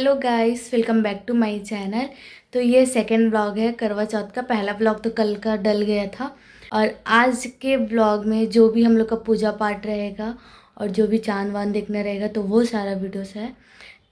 Hello guys, welcome back to my channel. तो ये second vlog है करवा चौथ का। पहला व्लॉग तो कल का डल गया था और आज के व्लॉग में जो भी हम लोग का पूजा पाठ रहेगा और जो भी चांद वांद देखना रहेगा तो वो सारा वीडियोस है।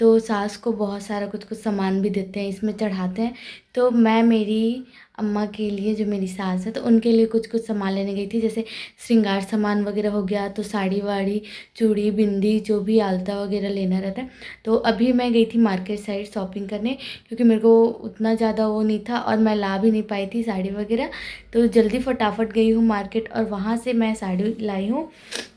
तो सास को बहुत सारा कुछ कुछ सामान भी देते हैं, इसमें चढ़ाते हैं। तो मैं मेरी अम्मा के लिए, जो मेरी सास है, तो उनके लिए कुछ कुछ सामान लेने गई थी, जैसे श्रृंगार सामान वगैरह हो गया, तो साड़ी वाड़ी, चूड़ी बिंदी, जो भी आलता वगैरह लेना रहता है। तो अभी मैं गई थी मार्केट साइड शॉपिंग करने, क्योंकि मेरे को उतना ज़्यादा वो नहीं था और मैं ला भी नहीं पाई थी साड़ी वगैरह। तो जल्दी फटाफट गई हूँ मार्केट और वहाँ से मैं साड़ी लाई हूँ।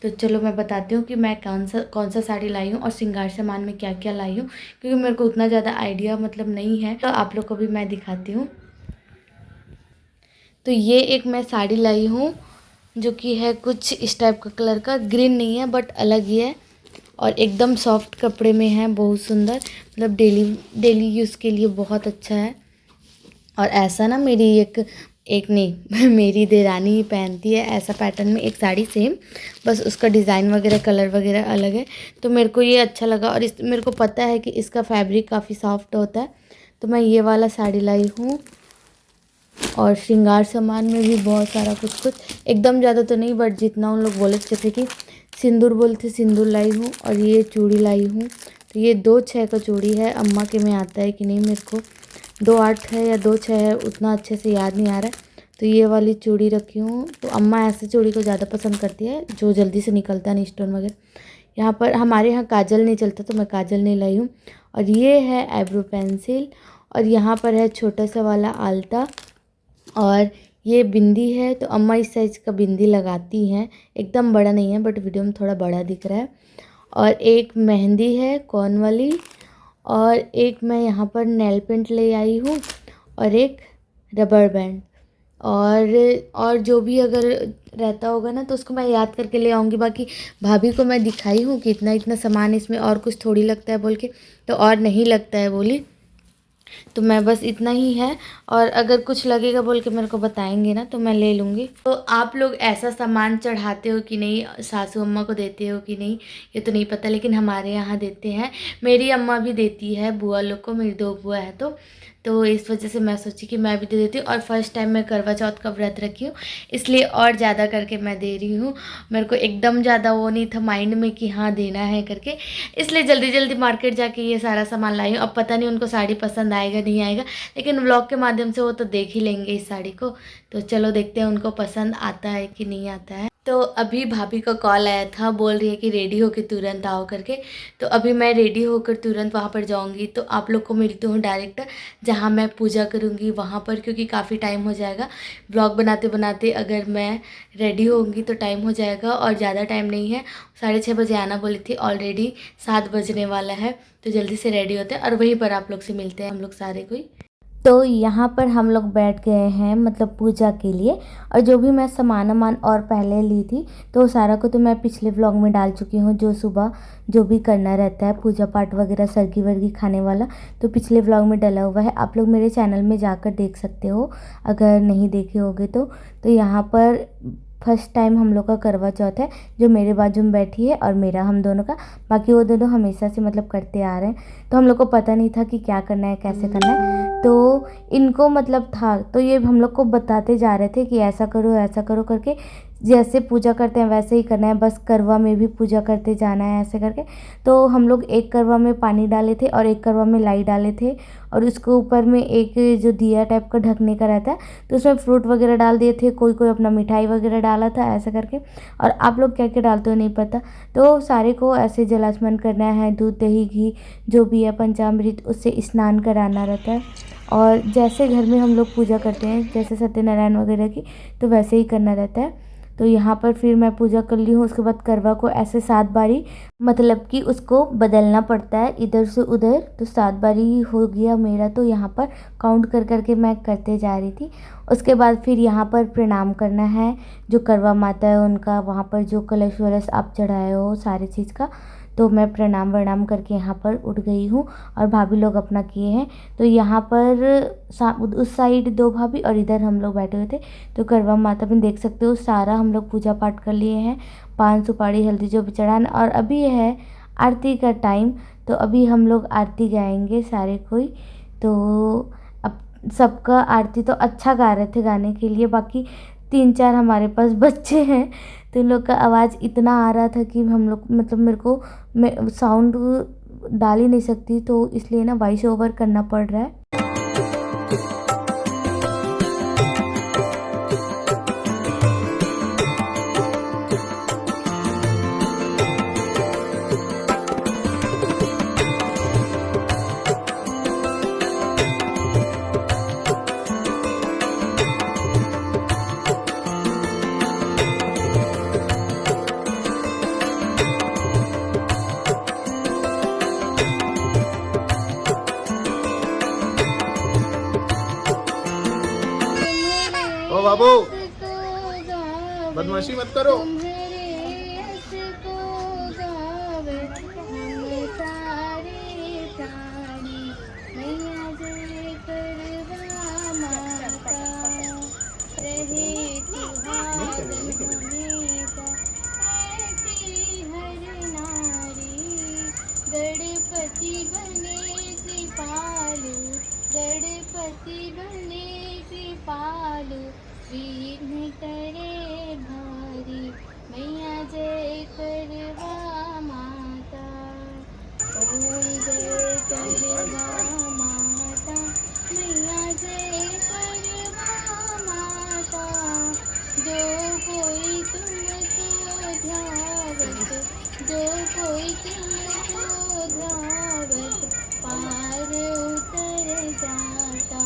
तो चलो मैं बताती हूँ कि मैं कौन सा साड़ी लाई हूँ और श्रृंगार सामान में क्या क्या लाई हूँ, क्योंकि मेरे को उतना ज़्यादा आइडिया नहीं है। तो आप लोग को भी मैं दिखाती हूँ। तो ये एक मैं साड़ी लाई हूँ जो कि है कुछ इस टाइप का कलर का, ग्रीन नहीं है बट अलग ही है और एकदम सॉफ्ट कपड़े में है, बहुत सुंदर। मतलब डेली डेली यूज़ के लिए बहुत अच्छा है। और ऐसा ना मेरी एक नहीं मेरी देरानी ही पहनती है ऐसा पैटर्न में एक साड़ी सेम, बस उसका डिज़ाइन वगैरह कलर वगैरह अलग है। तो मेरे को ये अच्छा लगा और इस मेरे को पता है कि इसका फैब्रिक काफ़ी सॉफ्ट होता है, तो मैं ये वाला साड़ी लाई हूँ। और श्रृंगार सामान में भी बहुत सारा कुछ कुछ, एकदम ज़्यादा तो नहीं बट जितना उन लोग बोले थे कि सिंदूर बोलते, सिंदूर लाई हूँ। और ये चूड़ी लाई हूँ। तो ये 2-6 का चूड़ी है, अम्मा के में आता है कि नहीं मेरे को, 2-8 है या 2-6 है, उतना अच्छे से याद नहीं आ रहा है। तो ये वाली चूड़ी रखी हूँ। तो अम्मा ऐसे चूड़ी को ज़्यादा पसंद करती है जो जल्दी से निकलता नहीं, स्टोन वगैरह। यहाँ पर हमारे यहाँ काजल नहीं चलता तो मैं काजल नहीं लाई हूँ। और ये है आईब्रो पेंसिल और यहाँ पर है छोटा सा वाला आलता। और ये बिंदी है, तो अम्मा इस साइज़ का बिंदी लगाती हैं, एकदम बड़ा नहीं है बट वीडियो में थोड़ा बड़ा दिख रहा है। और एक मेहंदी है कौन वाली, और एक मैं यहाँ पर नेल पेंट ले आई हूँ और एक रबर बैंड। और जो भी अगर रहता होगा ना तो उसको मैं याद करके ले आऊँगी। बाकी भाभी को मैं दिखाई हूँ कि इतना इतना सामान इसमें और कुछ थोड़ी लगता है बोल के, तो और नहीं लगता है बोली, तो मैं बस इतना ही है। और अगर कुछ लगेगा बोल के मेरे को बताएंगे ना तो मैं ले लूँगी। तो आप लोग ऐसा सामान चढ़ाते हो कि नहीं, सासू अम्मा को देते हो कि नहीं, ये तो नहीं पता, लेकिन हमारे यहाँ देते हैं। मेरी अम्मा भी देती है बुआ लोग को, मेरी 2 बुआ है तो इस वजह से मैं सोची कि मैं भी दे देती हूँ। और फर्स्ट टाइम मैं करवा चौथ का व्रत रखी हूँ, इसलिए और ज़्यादा करके मैं दे रही हूँ। मेरे को एकदम ज़्यादा वो नहीं था माइंड में कि हाँ देना है करके, इसलिए जल्दी जल्दी मार्केट जाके ये सारा सामान लाई हूँ। अब पता नहीं उनको साड़ी पसंद आएगा नहीं आएगा, लेकिन व्लॉग के माध्यम से वो तो देख ही लेंगे इस साड़ी को। तो चलो देखते हैं उनको पसंद आता है कि नहीं आता है। तो अभी भाभी का कॉल आया था, बोल रही है कि रेडी होकर तुरंत आओ करके। तो अभी मैं रेडी होकर तुरंत वहाँ पर जाऊँगी। तो आप लोग को मिलती हूँ डायरेक्ट जहाँ मैं पूजा करूँगी वहाँ पर, क्योंकि काफ़ी टाइम हो जाएगा ब्लॉग बनाते बनाते। अगर मैं रेडी होंगी तो टाइम हो जाएगा और ज़्यादा टाइम नहीं है। 6:30 बजे आना बोली थी, ऑलरेडी 7 बजने वाला है। तो जल्दी से रेडी होते हैं और वहीं पर आप लोग से मिलते हैं हम लोग सारे कोई। तो यहाँ पर हम लोग बैठ गए हैं मतलब पूजा के लिए। और जो भी मैं सामान और पहले ली थी तो सारा को तो मैं पिछले व्लॉग में डाल चुकी हूँ, जो सुबह जो भी करना रहता है पूजा पाठ वगैरह, सरगी वर्गी खाने वाला, तो पिछले व्लॉग में डला हुआ है। आप लोग मेरे चैनल में जाकर देख सकते हो अगर नहीं देखे होगे तो यहाँ पर फर्स्ट टाइम हम लोग का करवा चौथ है, जो मेरे बाजू में बैठी है और मेरा, हम दोनों का। बाकी वो दोनों हमेशा से मतलब करते आ रहे हैं, तो हम लोग को पता नहीं था कि क्या करना है कैसे करना है। तो इनको मतलब था, तो ये हम लोग को बताते जा रहे थे कि ऐसा करो करके, जैसे पूजा करते हैं वैसे ही करना है, बस करवा में भी पूजा करते जाना है ऐसे करके। तो हम लोग एक करवा में पानी डाले थे और एक करवा में लाई डाले थे, और उसके ऊपर में एक जो दिया टाइप का ढकने का रहता है तो उसमें फ्रूट वगैरह डाल दिए थे, कोई कोई अपना मिठाई वगैरह डाला था ऐसा करके। और आप लोग क्या क्या डालते हो नहीं पता। तो सारे को ऐसे जलास्मन करना है, दूध दही घी जो भी है पंचामृत, उससे स्नान कराना रहता है। और जैसे घर में हम लोग पूजा करते हैं जैसे सत्यनारायण वगैरह की, तो वैसे ही करना रहता है। तो यहाँ पर फिर मैं पूजा कर ली हूँ। उसके बाद करवा को ऐसे 7 बारी, मतलब कि उसको बदलना पड़ता है इधर से उधर, तो 7 बारी हो गया मेरा। तो यहाँ पर काउंट कर करके मैं करते जा रही थी। उसके बाद फिर यहाँ पर प्रणाम करना है, जो करवा माता है उनका, वहाँ पर जो कलश वलश आप चढ़ाए हो सारी चीज़ का। तो मैं प्रणाम वणाम करके यहाँ पर उठ गई हूँ और भाभी लोग अपना किए हैं। तो यहाँ पर उस साइड 2 भाभी और इधर हम लोग बैठे हुए थे। तो करवा माता में देख सकते हो सारा हम लोग पूजा पाठ कर लिए हैं, पान सुपारी हल्दी जो भी चढ़ाना। और अभी है आरती का टाइम, तो अभी हम लोग आरती गाएंगे सारे कोई। तो अब सबका आरती तो अच्छा गा रहे थे गाने के लिए, बाकी 3-4 हमारे पास बच्चे हैं तो उन लोग का आवाज़ इतना आ रहा था कि हम लोग मतलब मेरे को मैं साउंड डाल ही नहीं सकती, तो इसलिए ना वॉइस ओवर करना पड़ रहा है। ओ बाबू, बदमाशी मत करो। गणपति बने कृपालु, गणपति बने कृपालु, वीर करे भारी, मैया जय करवा माता, ओम जय करवा माता, मैया जय करवा माता, जो कोई तुमको ध्यावत, जो कोई तुमको ध्यावत, पार उतर जाता,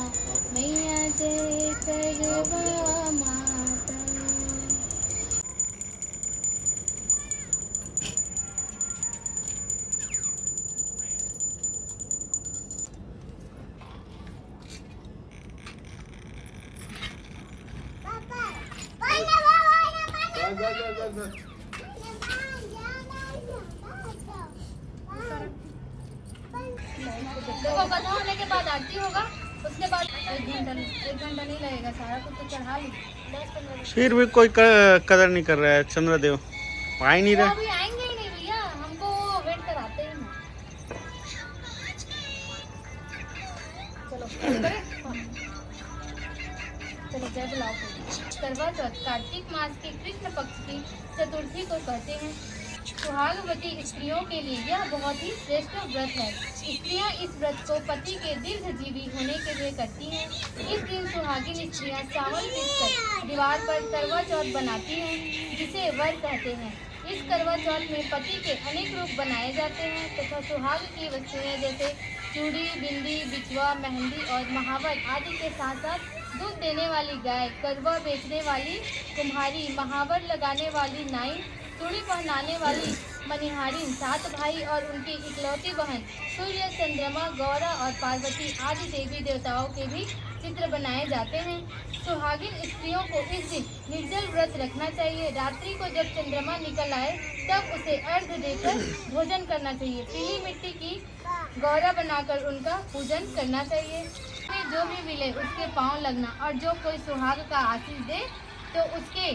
मैया जय करवा माता। देखो कथा होने के बाद आरती होगा, उसके बाद 1 घंटा नहीं लगेगा, सारा कुछ तो चढ़ा ली। 10-15 फिर भी कोई कदर नहीं कर रहा है चंद्रदेव, आ ही नहीं रहा। अभी आएंगे ही नहीं भैया, हमको वेट कराते ही नहीं। चलो करें? चलो जय बुलाओ। करवा चौथ कार्तिक मास के कृष्ण पक्ष की चतुर्थी को कहते हैं। सुहागवती स्त्रियों के लिए यह बहुत ही श्रेष्ठ व्रत है। स्त्रियां इस व्रत को पति के दीर्घजीवी होने के लिए करती हैं। इस दिन सुहागिन स्त्रियां चावल पीसकर दीवार पर करवा चौथ बनाती हैं, जिसे वर कहते हैं। इस करवा चौथ में पति के अनेक रूप बनाए जाते हैं तथा सुहाग की वस्तुएं जैसे चूड़ी, बिंदी, बिछुआ, मेहंदी और महावर आदि के साथ साथ दूध देने वाली गाय, करवा बेचने वाली कुम्हारी, महावर लगाने वाली नाई, चूड़ी पहनाने वाली मनिहारिन, 7 भाई और उनकी इकलौती बहन सूर्य, चंद्रमा, गौरा और पार्वती आदि देवी देवताओं के भी चित्र बनाए जाते हैं। सुहागिन स्त्रियों को इस दिन निर्जल व्रत रखना चाहिए। रात्रि को जब चंद्रमा निकल आए तब उसे अर्घ देकर भोजन करना चाहिए। पीली मिट्टी की गौरा बनाकर उनका पूजन करना चाहिए। में जो भी मिले उसके पांव लगना और जो कोई सुहाग का आशीष दे तो उसके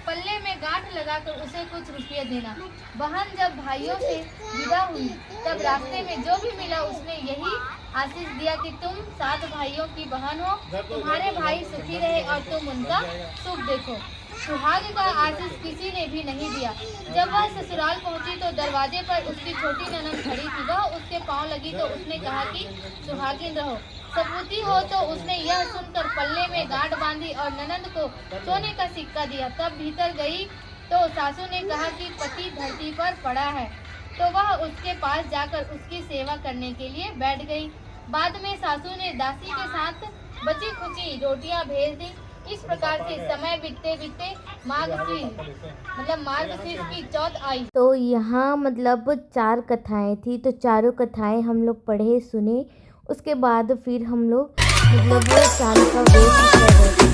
पल्ले में गांठ लगाकर उसे कुछ रुपये देना। बहन जब भाइयों से विदा हुई तब रास्ते में जो भी मिला उसने यही आशीष दिया कि तुम 7 भाइयों की बहन हो, तुम्हारे भाई सुखी रहे और तुम उनका सुख देखो। सुहाग का आशीष किसी ने भी नहीं दिया। जब वह ससुराल पहुंची तो दरवाजे पर उसकी छोटी ननद खड़ी थी। वह उसके पांव लगी तो उसने कहा कि सुहागिन रहो। सपूती हो तो उसने यह सुनकर पल्ले में गांठ बांधी और ननद को सोने का सिक्का दिया। तब भीतर गई तो सासू ने कहा कि पति धरती पर पड़ा है, तो वह उसके पास जाकर उसकी सेवा करने के लिए बैठ गई। बाद में सासू ने दासी के साथ बची खुची रोटियां भेज दी। इस प्रकार से समय बीतते बीतते मार्गशीर्ष की चौथ आई। तो यहाँ मतलब 4 कथाएं थी, तो चारों कथाएं हम लोग पढ़े सुने। उसके बाद फिर हम लोग मतलब वो चांद का वेट कर रहे थे।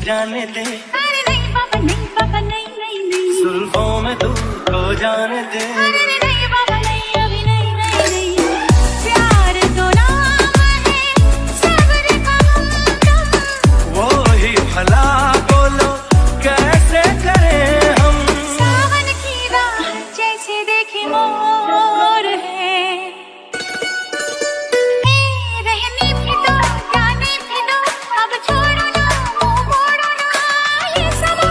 जाने दे, अरे नहीं बाबा नहीं बाबा नहीं नहीं नहीं, जुल्फों में तू खो जाने दे, अरे नहीं बाबा नहीं अभी नहीं नहीं नहीं, प्यार तो नाम है सब्र का हमदम, वो ही भला बोलो कैसे करें हम, सावन की राह जैसे देखे मोर है, रहने भी दो जाने भी दो, अब छोड़ो ना मुंह मोड़ो ना, ये समा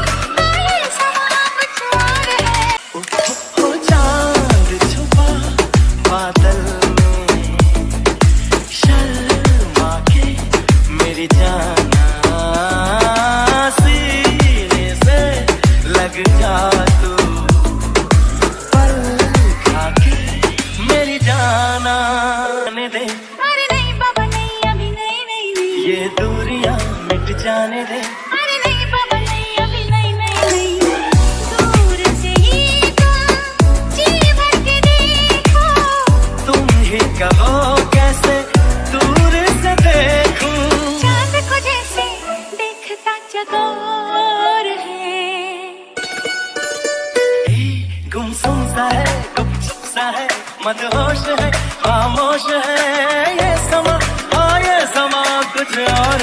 कुछ और है, ओ चांद छुपा बादल में, शर्मा के मेरी जाना सीने से लग जा तू, पल खा के मेरी जाना ने दे, अरे नहीं बाबा नहीं अभी नहीं नहीं नहीं, ये दूरियां मिट जाने दे, अरे नहीं बाबा नहीं अभी नहीं नहीं नहीं, दूर से ही तुम जी भर के देखो, तुम ही कहो कैसे दूर से देखूं, चांद को जैसे देखता चकोर है, गुमसुम सा है गुपचुप सा है, मदहोश है खामोश है, ये समा हाँ ये समा कुछ और